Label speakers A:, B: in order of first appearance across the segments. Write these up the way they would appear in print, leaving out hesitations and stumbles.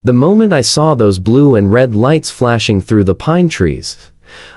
A: The moment I saw those blue and red lights flashing through the pine trees,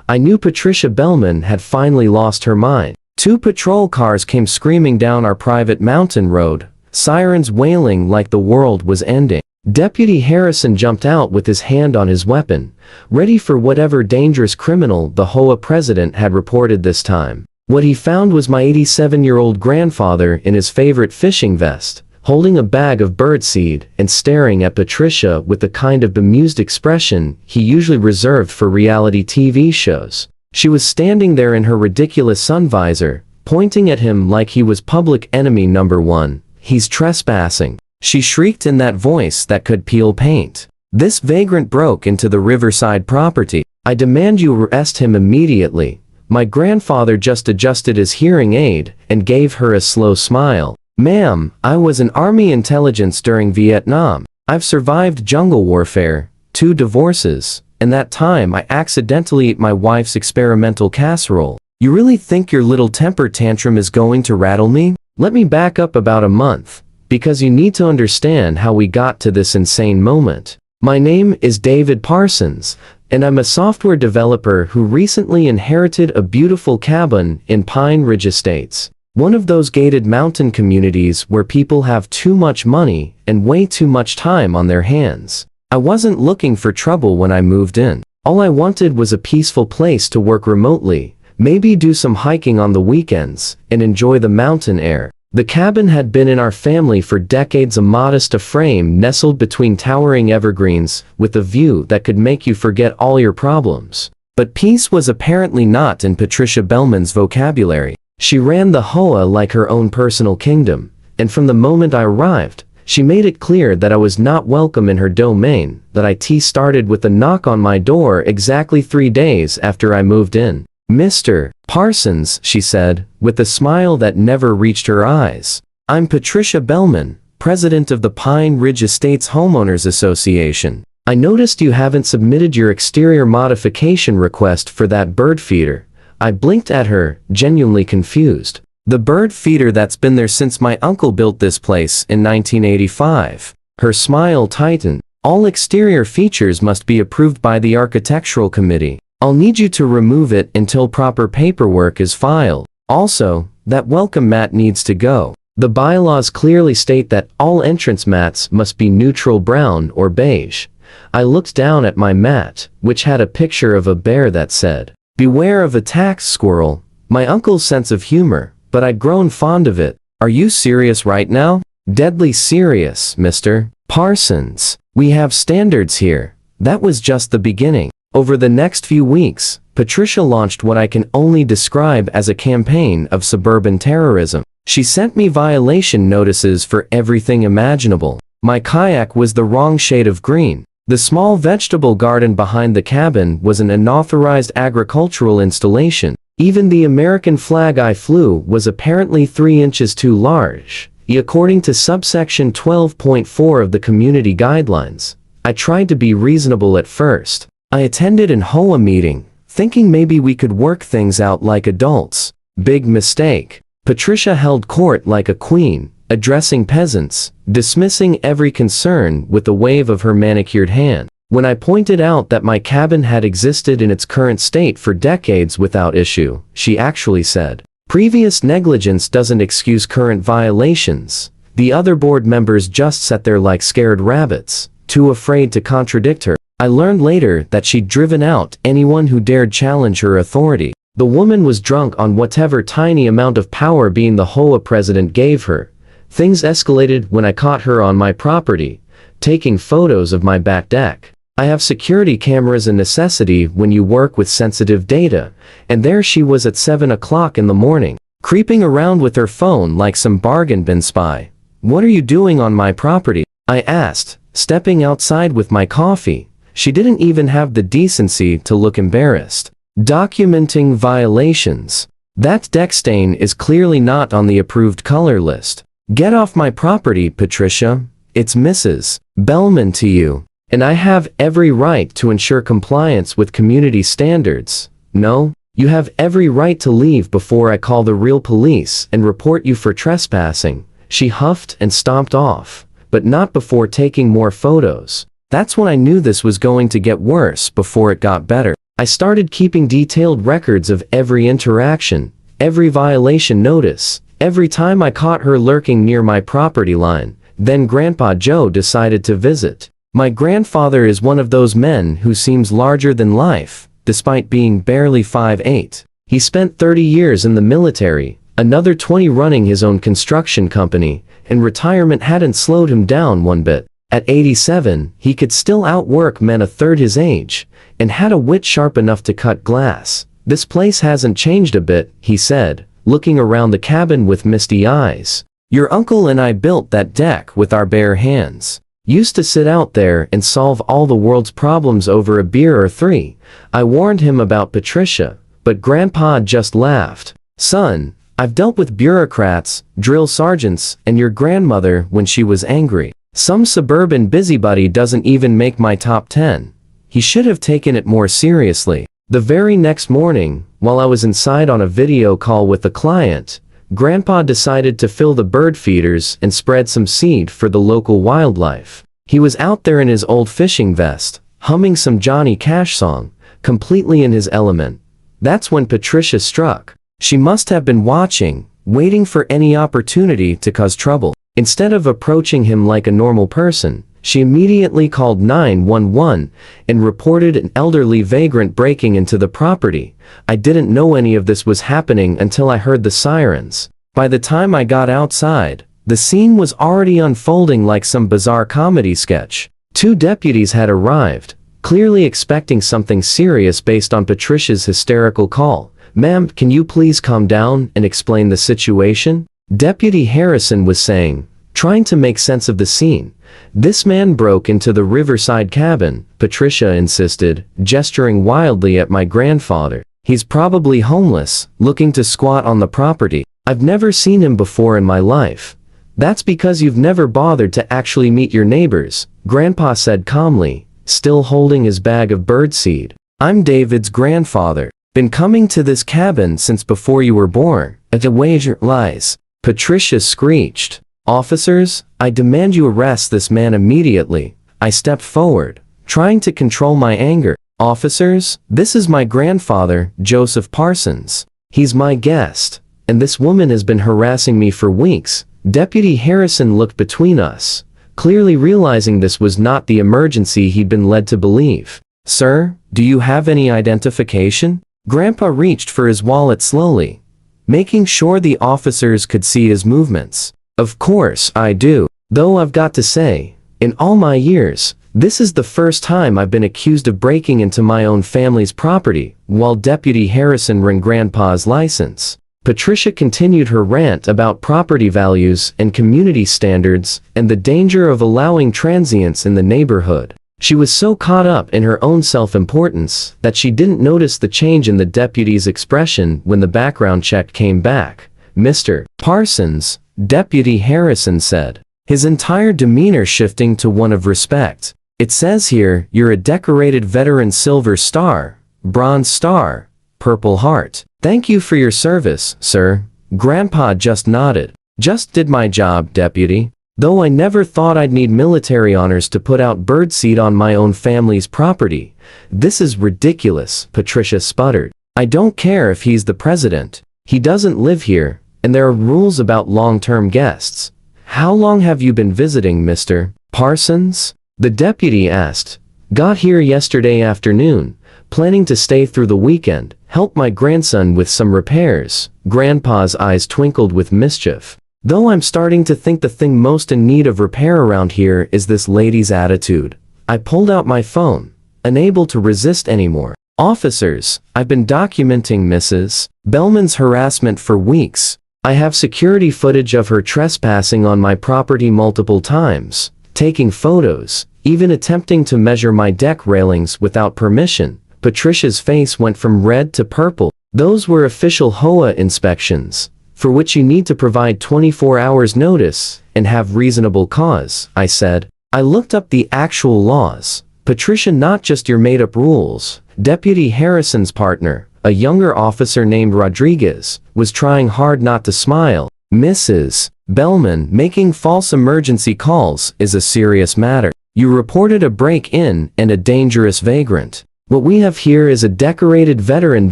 A: I knew Patricia Bellman had finally lost her mind. 2 patrol cars came screaming down our private mountain road, sirens wailing like the world was ending. Deputy Harrison jumped out with his hand on his weapon, ready for whatever dangerous criminal the HOA president had reported this time. What he found was my 87-year-old grandfather in his favorite fishing vest, holding a bag of birdseed and staring at Patricia with the kind of bemused expression he usually reserved for reality TV shows. She was standing there in her ridiculous sun visor, pointing at him like he was public enemy number 1. "He's trespassing," she shrieked in that voice that could peel paint. "This vagrant broke into the Riverside property. I demand you arrest him immediately." My grandfather just adjusted his hearing aid and gave her a slow smile. "Ma'am, I was in Army intelligence during Vietnam. I've survived jungle warfare, 2 divorces, and that time I accidentally ate my wife's experimental casserole. You really think your little temper tantrum is going to rattle me? Let me back up about a month, because you need to understand how we got to this insane moment. My name is David Parsons, and I'm a software developer who recently inherited a beautiful cabin in Pine Ridge Estates. One of those gated mountain communities where people have too much money and way too much time on their hands. I wasn't looking for trouble when I moved in. All I wanted was a peaceful place to work remotely, maybe do some hiking on the weekends, and enjoy the mountain air. The cabin had been in our family for decades, a modest frame nestled between towering evergreens, with a view that could make you forget all your problems. But peace was apparently not in Patricia Bellman's vocabulary. She ran the HOA like her own personal kingdom, and from the moment I arrived, she made it clear that I was not welcome in her domain. That IT started with a knock on my door exactly 3 days after I moved in. "Mr. Parsons," she said, with a smile that never reached her eyes. "I'm Patricia Bellman, president of the Pine Ridge Estates Homeowners Association. I noticed you haven't submitted your exterior modification request for that bird feeder." I blinked at her, genuinely confused. "The bird feeder that's been there since my uncle built this place in 1985. Her smile tightened. "All exterior features must be approved by the architectural committee. I'll need you to remove it until proper paperwork is filed. Also, that welcome mat needs to go. The bylaws clearly state that all entrance mats must be neutral brown or beige." I looked down at my mat, which had a picture of a bear that said, "Beware of a tax squirrel." My uncle's sense of humor, but I'd grown fond of it. "Are you serious right now?" "Deadly serious, Mr. Parsons. We have standards here." That was just the beginning. Over the next few weeks, Patricia launched what I can only describe as a campaign of suburban terrorism. She sent me violation notices for everything imaginable. My kayak was the wrong shade of green. The small vegetable garden behind the cabin was an unauthorized agricultural installation. Even the American flag I flew was apparently 3 inches too large, according to subsection 12.4 of the community guidelines. I tried to be reasonable at first. I attended an HOA meeting, thinking maybe we could work things out like adults. Big mistake. Patricia held court like a queen, addressing peasants, dismissing every concern with a wave of her manicured hand. When I pointed out that my cabin had existed in its current state for decades without issue, she actually said, "Previous negligence doesn't excuse current violations." The other board members just sat there like scared rabbits, too afraid to contradict her. I learned later that she'd driven out anyone who dared challenge her authority. The woman was drunk on whatever tiny amount of power being the HOA president gave her. Things escalated when I caught her on my property, taking photos of my back deck. I have security cameras a necessity when you work with sensitive data, and there she was at 7 o'clock in the morning, creeping around with her phone like some bargain bin spy. "What are you doing on my property?" I asked, stepping outside with my coffee. She didn't even have the decency to look embarrassed. "Documenting violations. That deck stain is clearly not on the approved color list." "Get off my property, Patricia. It's Mrs. Bellman to you. And I have every right to ensure compliance with community standards." "No, you have every right to leave before I call the real police and report you for trespassing." She huffed and stomped off, but not before taking more photos. That's when I knew this was going to get worse before it got better. I started keeping detailed records of every interaction, every violation notice, every time I caught her lurking near my property line. Then Grandpa Joe decided to visit. My grandfather is one of those men who seems larger than life, despite being barely 5'8". He spent 30 years in the military, another 20 running his own construction company, and retirement hadn't slowed him down one bit. At 87, he could still outwork men a third his age, and had a wit sharp enough to cut glass. "This place hasn't changed a bit," he said, looking around the cabin with misty eyes. "Your uncle and I built that deck with our bare hands. Used to sit out there and solve all the world's problems over a beer or three." I warned him about Patricia, but Grandpa just laughed. "Son, I've dealt with bureaucrats, drill sergeants, and your grandmother when she was angry. Some suburban busybody doesn't even make my top 10. He should have taken it more seriously." The very next morning, while I was inside on a video call with a client, Grandpa decided to fill the bird feeders and spread some seed for the local wildlife. He was out there in his old fishing vest, humming some Johnny Cash song, completely in his element. That's when Patricia struck. She must have been watching, waiting for any opportunity to cause trouble. Instead of approaching him like a normal person, she immediately called 911 and reported an elderly vagrant breaking into the property. I didn't know any of this was happening until I heard the sirens. By the time I got outside, the scene was already unfolding like some bizarre comedy sketch. 2 deputies had arrived, clearly expecting something serious based on Patricia's hysterical call. "Ma'am, can you please calm down and explain the situation?" Deputy Harrison was saying, trying to make sense of the scene. "This man broke into the riverside cabin," Patricia insisted, gesturing wildly at my grandfather. "He's probably homeless, looking to squat on the property. I've never seen him before in my life." "That's because you've never bothered to actually meet your neighbors," Grandpa said calmly, still holding his bag of birdseed. "I'm David's grandfather. Been coming to this cabin since before you were born." "A wager lies," Patricia screeched. "Officers, I demand you arrest this man immediately." I stepped forward, trying to control my anger. "Officers, this is my grandfather, Joseph Parsons. He's my guest, and this woman has been harassing me for weeks." Deputy Harrison looked between us, clearly realizing this was not the emergency he'd been led to believe. "Sir, do you have any identification?" Grandpa reached for his wallet slowly, making sure the officers could see his movements. "Of course I do. Though I've got to say, in all my years, this is the first time I've been accused of breaking into my own family's property." While Deputy Harrison ran Grandpa's license, Patricia continued her rant about property values and community standards and the danger of allowing transients in the neighborhood. She was so caught up in her own self-importance that she didn't notice the change in the deputy's expression when the background check came back. "Mr. Parsons," Deputy Harrison said, his entire demeanor shifting to one of respect. "It says here you're a decorated veteran Silver Star, Bronze Star, Purple Heart. Thank you for your service, sir." Grandpa just nodded. "Just did my job, deputy. Though I never thought I'd need military honors to put out birdseed on my own family's property." "This is ridiculous," Patricia sputtered. "I don't care if he's the president. He doesn't live here, and there are rules about long-term guests." "How long have you been visiting, Mr. Parsons?" the deputy asked. "Got here yesterday afternoon, planning to stay through the weekend, help my grandson with some repairs." Grandpa's eyes twinkled with mischief. "Though I'm starting to think the thing most in need of repair around here is this lady's attitude." I pulled out my phone, unable to resist anymore. "Officers, I've been documenting Mrs. Bellman's harassment for weeks. I have security footage of her trespassing on my property multiple times, taking photos, even attempting to measure my deck railings without permission." Patricia's face went from red to purple. "Those were official HOA inspections, for which you need to provide 24 hours notice and have reasonable cause," I said. "I looked up the actual laws. Patricia, not just your made-up rules." Deputy Harrison's partner, a younger officer named Rodriguez, was trying hard not to smile. "Mrs. Bellman, making false emergency calls is a serious matter. You reported a break-in and a dangerous vagrant. What we have here is a decorated veteran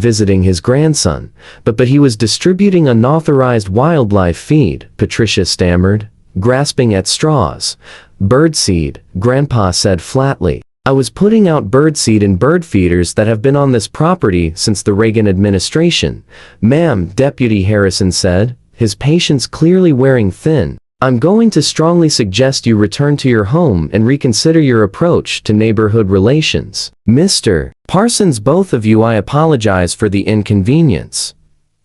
A: visiting his grandson, but he was distributing unauthorized wildlife feed," Patricia stammered, grasping at straws. "Birdseed," Grandpa said flatly. "I was putting out birdseed in bird feeders that have been on this property since the Reagan administration, ma'am," Deputy Harrison said, his patience clearly wearing thin. "I'm going to strongly suggest you return to your home and reconsider your approach to neighborhood relations. Mr. Parsons, both of you, I apologize for the inconvenience."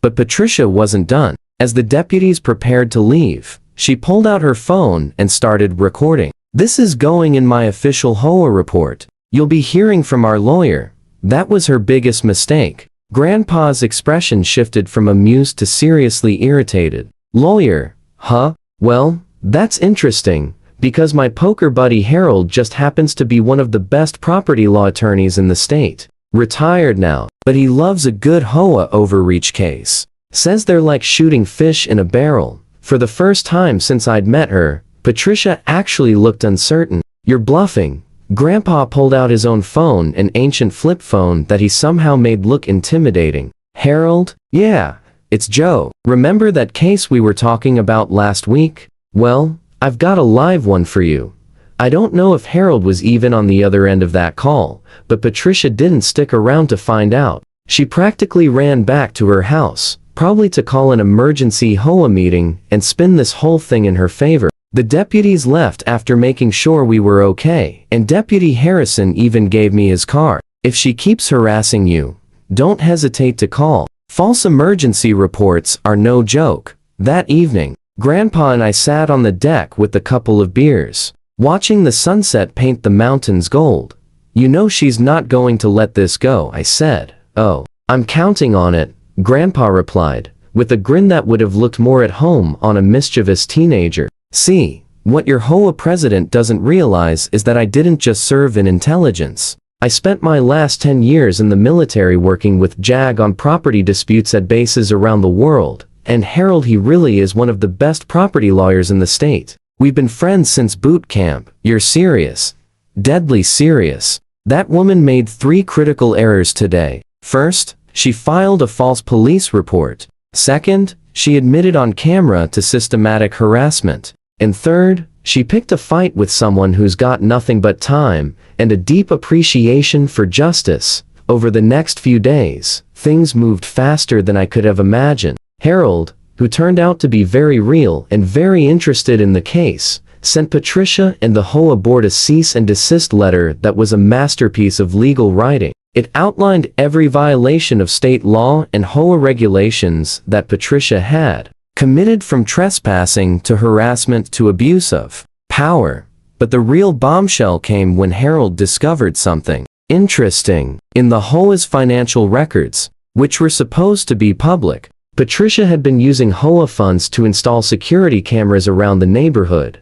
A: But Patricia wasn't done. As the deputies prepared to leave, she pulled out her phone and started recording. "This is going in my official HOA report. You'll be hearing from our lawyer. That was her biggest mistake." Grandpa's expression shifted from amused to seriously irritated. "Lawyer, huh? Well, that's interesting, because my poker buddy Harold just happens to be one of the best property law attorneys in the state. Retired now, but he loves a good HOA overreach case. Says they're like shooting fish in a barrel." For the first time since I'd met her, Patricia actually looked uncertain. "You're bluffing." Grandpa pulled out his own phone, an ancient flip phone that he somehow made look intimidating. "Harold? Yeah. It's Joe. Remember that case we were talking about last week? Well, I've got a live one for you." I don't know if Harold was even on the other end of that call, but Patricia didn't stick around to find out. She practically ran back to her house, probably to call an emergency HOA meeting and spin this whole thing in her favor. The deputies left after making sure we were okay, and Deputy Harrison even gave me his card. "If she keeps harassing you, don't hesitate to call." False emergency reports are no joke. That evening, Grandpa and I sat on the deck with a couple of beers, watching the sunset paint the mountains gold. "You know she's not going to let this go," I said. "Oh, I'm counting on it," Grandpa replied, with a grin that would have looked more at home on a mischievous teenager. "See, what your HOA president doesn't realize is that I didn't just serve in intelligence. I spent my last 10 years in the military working with JAG on property disputes at bases around the world, and Harold, he really is one of the best property lawyers in the state. We've been friends since boot camp." "You're serious?" "Deadly serious. That woman made 3 critical errors today. First, she filed a false police report. Second, she admitted on camera to systematic harassment. And third, she picked a fight with someone who's got nothing but time and a deep appreciation for justice. Over the next few days, things moved faster than I could have imagined. Harold, who turned out to be very real and very interested in the case, sent Patricia and the HOA board a cease and desist letter that was a masterpiece of legal writing. It outlined every violation of state law and HOA regulations that Patricia had committed, from trespassing to harassment to abuse of power. But the real bombshell came when Harold discovered something interesting. In the HOA's financial records, which were supposed to be public, Patricia had been using HOA funds to install security cameras around the neighborhood,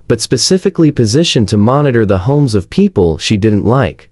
A: but specifically positioned to monitor the homes of people she didn't like.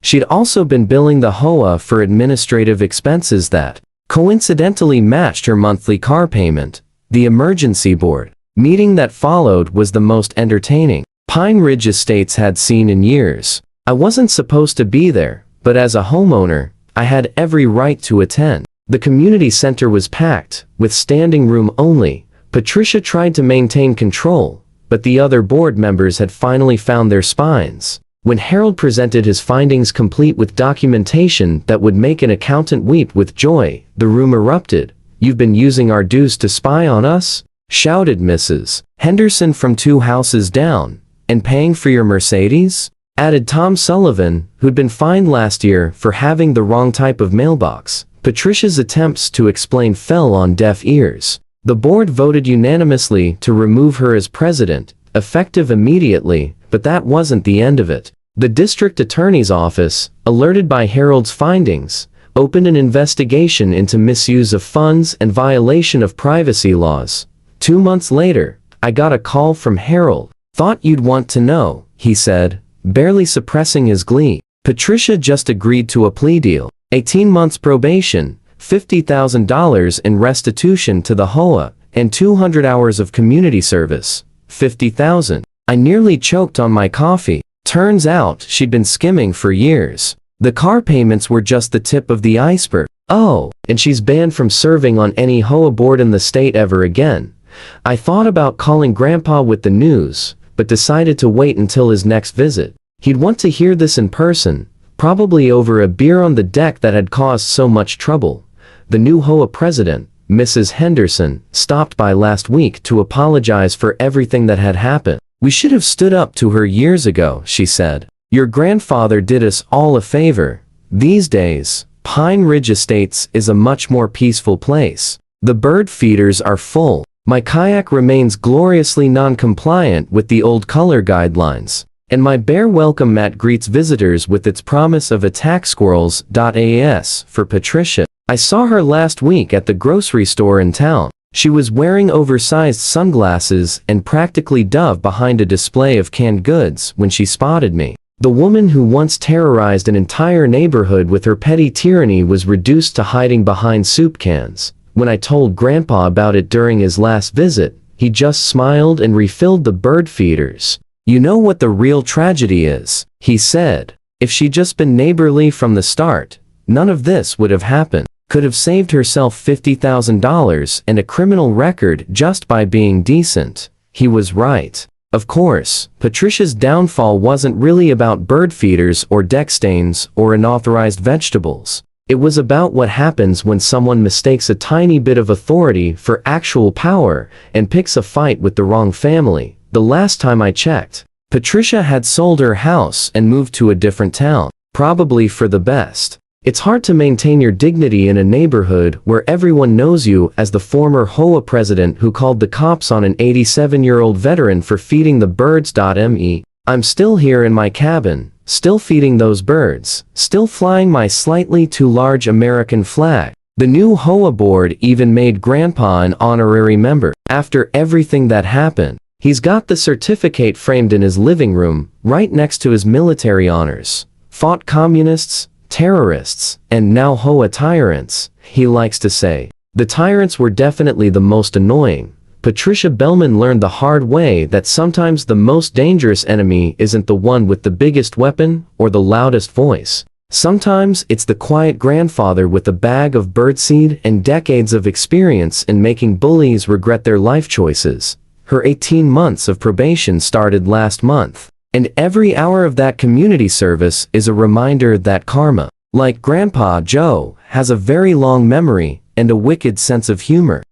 A: She'd also been billing the HOA for administrative expenses that coincidentally matched her monthly car payment. The emergency board meeting that followed was the most entertaining Pine Ridge Estates had seen in years. I wasn't supposed to be there, but as a homeowner, I had every right to attend. The community center was packed, with standing room only. Patricia tried to maintain control, but the other board members had finally found their spines. When Harold presented his findings complete with documentation that would make an accountant weep with joy, the room erupted. "You've been using our dues to spy on us?" shouted Mrs. Henderson from 2 houses down. "And paying for your Mercedes?" added Tom Sullivan, who'd been fined last year for having the wrong type of mailbox. Patricia's attempts to explain fell on deaf ears. The board voted unanimously to remove her as president, effective immediately, but that wasn't the end of it. The district attorney's office, alerted by Harold's findings, opened an investigation into misuse of funds and violation of privacy laws. 2 months later, I got a call from Harold. "Thought you'd want to know," he said, barely suppressing his glee. Patricia just agreed to a plea deal. 18 months probation, $50,000 in restitution to the HOA, and 200 hours of community service. $50,000. I nearly choked on my coffee. Turns out she'd been skimming for years. The car payments were just the tip of the iceberg. Oh, and she's banned from serving on any HOA board in the state ever again. I thought about calling Grandpa with the news, but decided to wait until his next visit. He'd want to hear this in person, probably over a beer on the deck that had caused so much trouble. The new HOA president, Mrs. Henderson, stopped by last week to apologize for everything that had happened. We should have stood up to her years ago, she said. Your grandfather did us all a favor. These days, Pine Ridge Estates is a much more peaceful place. The bird feeders are full. My kayak remains gloriously non-compliant with the old color guidelines. And my bear welcome mat greets visitors with its promise of attack squirrels. As for Patricia, I saw her last week at the grocery store in town. She was wearing oversized sunglasses and practically dove behind a display of canned goods when she spotted me. The woman who once terrorized an entire neighborhood with her petty tyranny was reduced to hiding behind soup cans. When I told Grandpa about it during his last visit, he just smiled and refilled the bird feeders. You know what the real tragedy is, he said. If she'd just been neighborly from the start, none of this would have happened. Could have saved herself $50,000 and a criminal record just by being decent. He was right. Of course, Patricia's downfall wasn't really about bird feeders or deck stains or unauthorized vegetables. It was about what happens when someone mistakes a tiny bit of authority for actual power and picks a fight with the wrong family. The last time I checked, Patricia had sold her house and moved to a different town, probably for the best. It's hard to maintain your dignity in a neighborhood where everyone knows you as the former HOA president who called the cops on an 87-year-old veteran for feeding the birds. I'm still here in my cabin, still feeding those birds, still flying my slightly too large American flag. The new HOA board even made Grandpa an honorary member. After everything that happened, he's got the certificate framed in his living room, right next to his military honors. Fought communists, terrorists, and now HOA tyrants, he likes to say. The tyrants were definitely the most annoying. Patricia Bellman learned the hard way that sometimes the most dangerous enemy isn't the one with the biggest weapon or the loudest voice. Sometimes it's the quiet grandfather with a bag of birdseed and decades of experience in making bullies regret their life choices. Her 18 months of probation started last month. And every hour of that community service is a reminder that karma, like Grandpa Joe, has a very long memory and a wicked sense of humor.